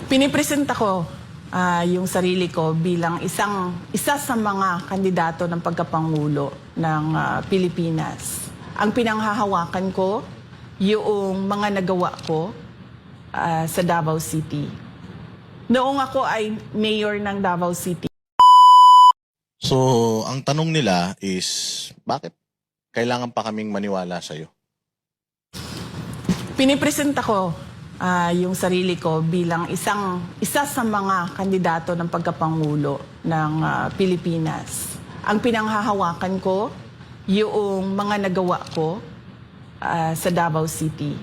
Pinipresenta ko yung sarili ko bilang isa sa mga kandidato ng pagkapangulo ng Pilipinas. Ang pinanghahawakan ko, yung mga nagawa ko sa Davao City. Noong ako ay mayor ng Davao City. So, ang tanong nila is, bakit kailangan pa kaming maniwala sa'yo? Pinipresenta ko yung sarili ko bilang isa sa mga kandidato ng pagkapangulo ng Pilipinas. Ang pinanghahawakan ko, yung mga nagawa ko sa Davao City.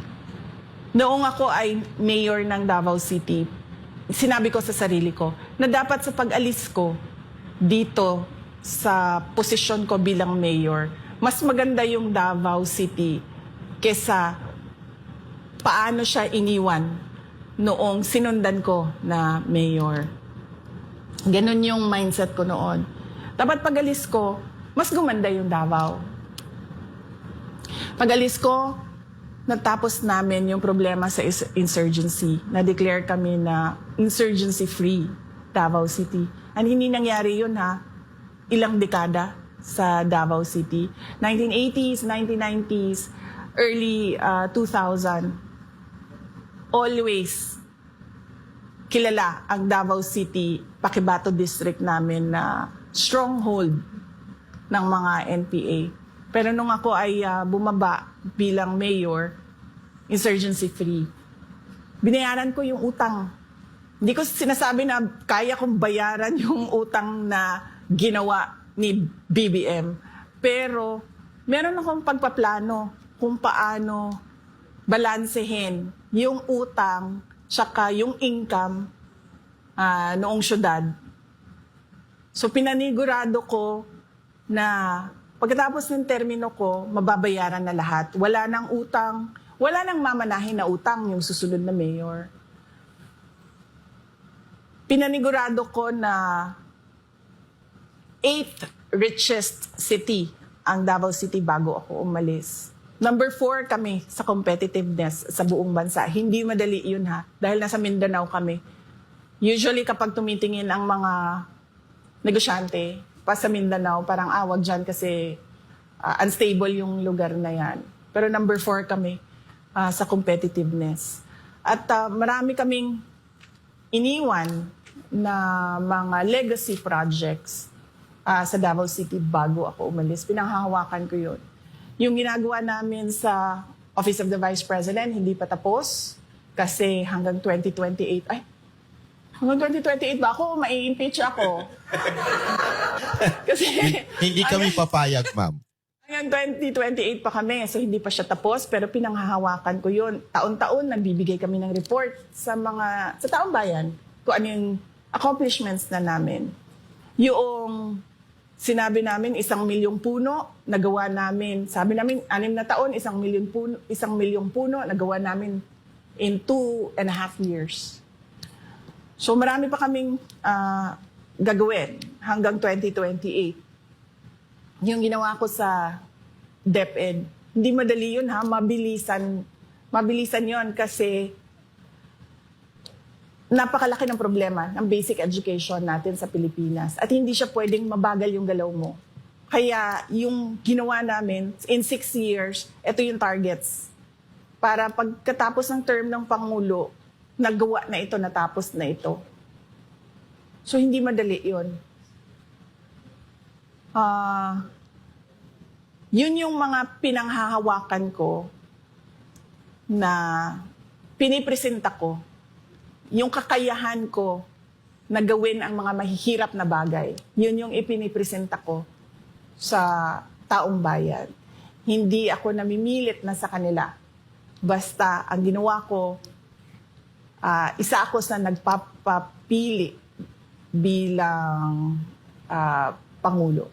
Noong ako ay mayor ng Davao City, sinabi ko sa sarili ko na dapat sa pag-alis ko dito sa posisyon ko bilang mayor, mas maganda yung Davao City kesa paano siya iniwan noong sinundan ko na mayor. Ganun yung mindset ko noon. Dapat pag-alis ko, mas gumanda yung Davao. Pag-alis ko, natapos namin yung problema sa insurgency. Na-declare kami na insurgency-free Davao City. And hindi nangyari yun ilang dekada sa Davao City. 1980s, 1990s, early 2000. Always kilala ang Davao City, Paquibato District namin na stronghold ng mga NPA. Pero nung ako ay bumaba bilang mayor, insurgency-free, binayaran ko yung utang. Hindi ko sinasabi na kaya kong bayaran yung utang na ginawa ni BBM. Pero meron akong pagpaplano kung paano balansehin yung utang tsaka yung income noong syudad. So pinanigurado ko na pagkatapos ng termino ko, mababayaran na lahat. Wala nang utang, wala nang mamanahin na utang yung susunod na mayor. Pinanigurado ko na 8th richest city ang Davao City bago ako umalis. Number 4 kami sa competitiveness sa buong bansa. Hindi madali yun dahil nasa Mindanao kami. Usually kapag tumitingin ang mga negosyante pa sa Mindanao, parang wag dyan kasi unstable yung lugar na yan. Pero number 4 kami sa competitiveness. At marami kaming iniwan na mga legacy projects sa Davao City bago ako umalis. Pinanghahawakan ko yun. Yung ginagawa namin sa Office of the Vice President, hindi pa tapos kasi hanggang 2028. Hanggang 2028 ba ako? Mai-impeach ako. Kasi Hindi kami papayag, ma'am. hanggang 2028 pa kami, so hindi pa siya tapos, pero pinanghahawakan ko yun. Taon-taon, nagbibigay kami ng report sa taong bayan kung ano yung accomplishments na namin. Yung sinabi namin 1 milyong puno, nagawa namin. Sabi namin 6 na taon, 1 milyong puno, nagawa namin in 2.5 years. So marami pa kaming gagawin hanggang 2028. Yung ginawa ko sa DepEd, hindi madali yun mabilisan yun kasi napakalaki ng problema ng basic education natin sa Pilipinas at hindi siya pwedeng mabagal yung galaw mo. Kaya yung ginawa namin, in 6 years, ito yung targets. Para pagkatapos ng term ng Pangulo, nagawa na ito, natapos na ito. So hindi madali yun. Yun yung mga pinanghahawakan ko na pinipresenta ko. Yung kakayahan ko na gawin ang mga mahihirap na bagay, yun yung ipinipresenta ko sa taong bayan. Hindi ako namimilit na sa kanila. Basta ang ginawa ko, isa ako sa nagpapapili bilang Pangulo.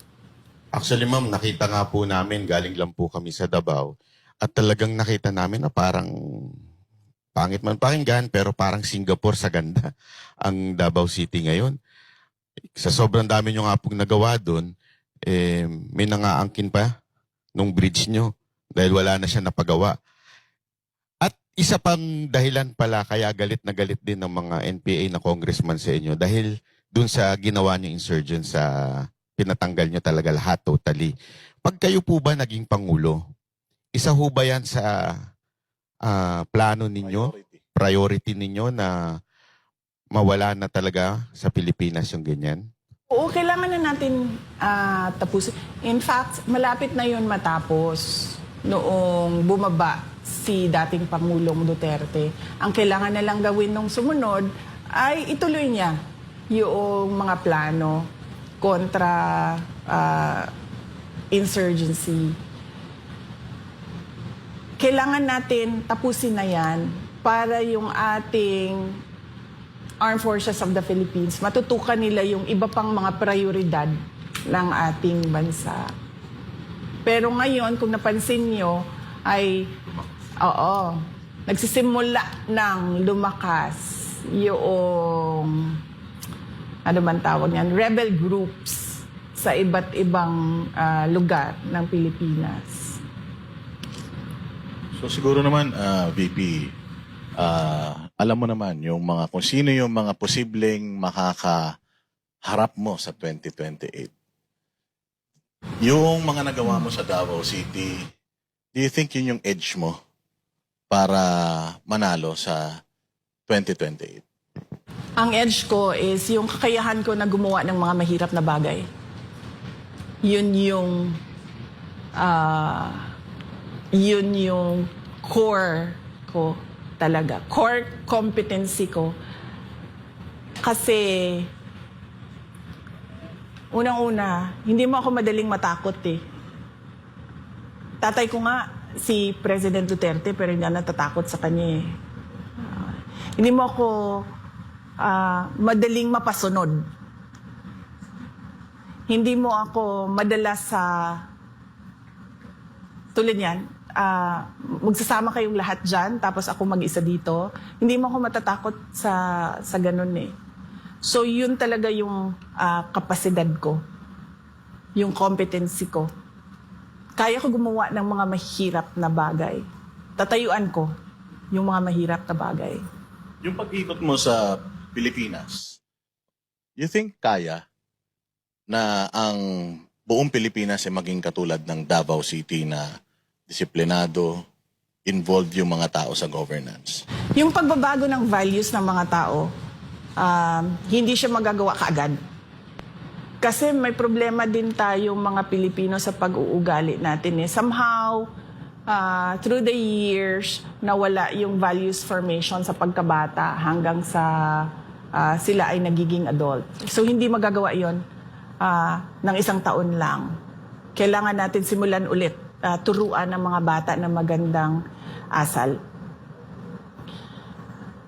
Actually, ma'am, nakita nga po namin, galing lang po kami sa Davao, at talagang nakita namin na parang pangit man pakinggan, pero parang Singapore sa ganda ang Davao City ngayon. Sa sobrang dami nyo nga pong nagawa doon, may nangaangkin pa nung bridge nyo dahil wala na siya napagawa. At isa pang dahilan pala kaya galit na galit din ng mga NPA na congressman sa inyo dahil dun sa ginawa niyo insurgent sa pinatanggal niyo talaga lahat totally. Pag kayo po ba naging Pangulo, isa ho ba yan sa plano ninyo, priority ninyo na mawala na talaga sa Pilipinas yung ganyan? Oo, kailangan na natin tapusin. In fact, malapit na yun matapos noong bumaba si dating Pangulong Duterte. Ang kailangan na lang gawin nung sumunod ay ituloy niya yung mga plano kontra insurgency. Kailangan natin tapusin na yan para yung ating Armed Forces of the Philippines, matutukan nila yung iba pang mga prioridad ng ating bansa. Pero ngayon, kung napansin nyo, ay, nagsisimula ng lumakas yung, ano man tawag yan, rebel groups sa iba't ibang lugar ng Pilipinas. So siguro naman, VP, alam mo naman yung kung sino yung mga posibleng makakaharap mo sa 2028. Yung mga nagawa mo sa Davao City, do you think yun yung edge mo para manalo sa 2028? Ang edge ko is yung kakayahan ko na gumawa ng mga mahirap na bagay. Yun yung core ko talaga. Core competency ko. Kasi, unang-una, hindi mo ako madaling matakot eh. Tatay ko nga, si President Duterte, pero hindi na natatakot sa kanya eh. Hindi mo ako madaling mapasunod. Hindi mo ako madala sa tulad yan, magsasama kayong lahat dyan, tapos ako mag-isa dito. Hindi mo ako matatakot sa ganun eh. So yun talaga yung kapasidad ko, yung competency ko. Kaya ko gumawa ng mga mahirap na bagay. Tatayuan ko yung mga mahirap na bagay. Yung pag-ikot mo sa Pilipinas, you think kaya na ang buong Pilipinas ay maging katulad ng Davao City na disiplinado, involved yung mga tao sa governance? Yung pagbabago ng values ng mga tao, hindi siya magagawa kaagad. Kasi may problema din tayong mga Pilipino sa pag-uugali natin eh. Somehow, through the years, nawala yung values formation sa pagkabata hanggang sa sila ay nagiging adult. So hindi magagawa yon ng isang taon lang. Kailangan natin simulan ulit, turuan ng mga bata na magandang asal.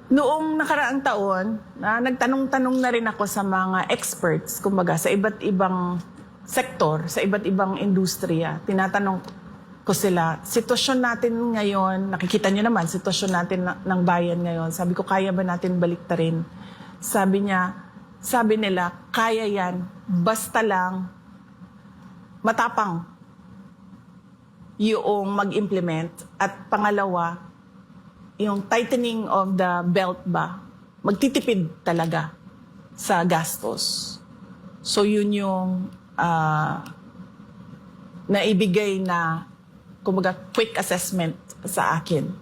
Noong nakaraang taon, nagtanong-tanong na rin ako sa mga experts, kumbaga sa iba't ibang sektor, sa iba't ibang industriya. Tinatanong ko sila, sitwasyon natin ngayon, nakikita nyo naman, sitwasyon natin ng bayan ngayon. Sabi ko, kaya ba natin baliktarin? Sabi nila, kaya yan, basta lang matapang yung mag-implement. At pangalawa, yung tightening of the belt ba, magtitipid talaga sa gastos. So yun yung naibigay na, kumbaga, quick assessment sa akin.